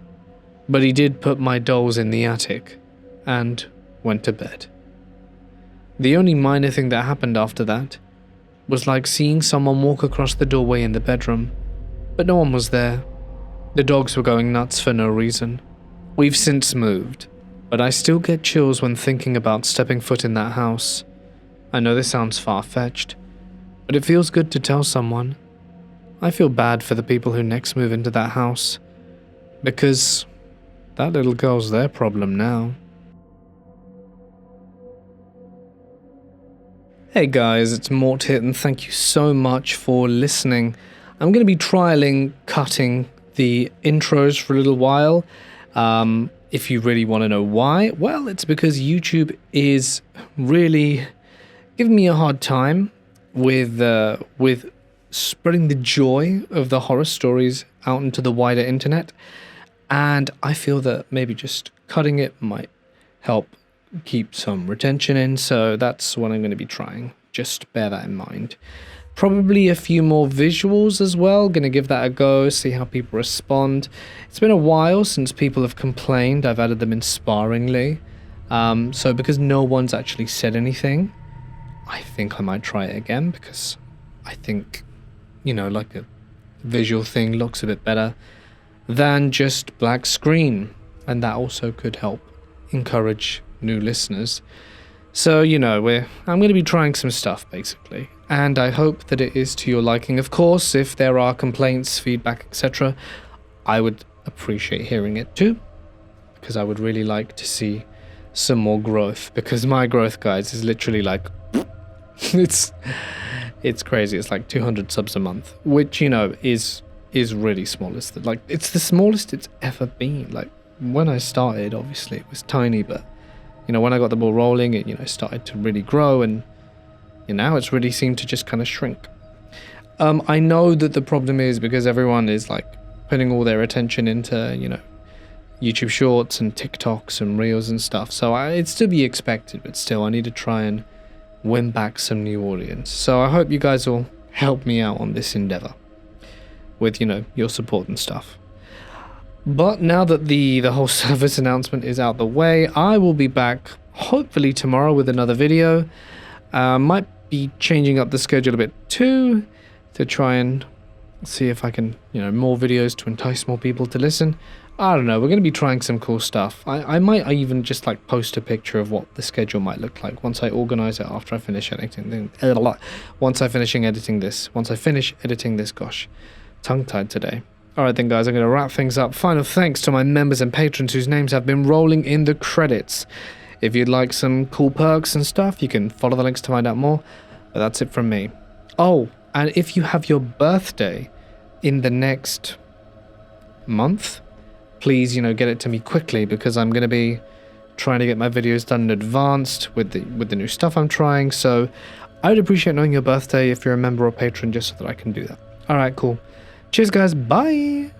but he did put my dolls in the attic and went to bed. The only minor thing that happened after that was like seeing someone walk across the doorway in the bedroom, but no one was there. The dogs were going nuts for no reason. We've since moved, but I still get chills when thinking about stepping foot in that house. I know this sounds far-fetched, but it feels good to tell someone. I feel bad for the people who next move into that house, because that little girl's their problem now. Hey guys, it's Mort here, and thank you so much for listening. I'm going to be trialing cutting the intros for a little while. If you really want to know why, well, it's because YouTube is really giving me a hard time with spreading the joy of the horror stories out into the wider internet, and I feel that maybe just cutting it might help keep some retention in, so that's what I'm going to be trying. Just bear that in mind. Probably a few more visuals as well, going to give that a go, see how people respond. It's been a while since people have complained, I've added them in sparingly, so because no one's actually said anything, I think I might try it again, because I think, you know, like a visual thing looks a bit better than just black screen, and that also could help encourage new listeners. So, you know, I'm going to be trying some stuff, basically, and I hope that it is to your liking. Of course, if there are complaints, feedback, etc., I would appreciate hearing it too, because I would really like to see some more growth, because my growth, guys, is literally like it's crazy. It's like 200 subs a month, which, you know, is really small. It's the smallest it's ever been. Like, when I started, obviously it was tiny, but you know, when I got the ball rolling, it, you know, started to really grow, and you know, now it's really seemed to just kind of shrink. I know that the problem is because everyone is like putting all their attention into, you know, YouTube Shorts and TikToks and Reels and stuff. So it's to be expected, but still, I need to try and win back some new audience. So I hope you guys will help me out on this endeavor with, you know, your support and stuff. But now that the whole service announcement is out the way, I will be back hopefully tomorrow with another video. Might be changing up the schedule a bit too, to try and see if I can, you know, more videos to entice more people to listen. I don't know, we're going to be trying some cool stuff. I might even just like post a picture of what the schedule might look like once I organize it after I finish editing. Once I finish editing this, gosh, tongue-tied today. Alright then guys, I'm going to wrap things up. Final thanks to my members and patrons whose names have been rolling in the credits. If you'd like some cool perks and stuff, you can follow the links to find out more. But that's it from me. Oh, and if you have your birthday in the next month, please, you know, get it to me quickly, because I'm going to be trying to get my videos done in advance with the new stuff I'm trying. So I would appreciate knowing your birthday if you're a member or patron, just so that I can do that. Alright, cool. Cheers guys, bye!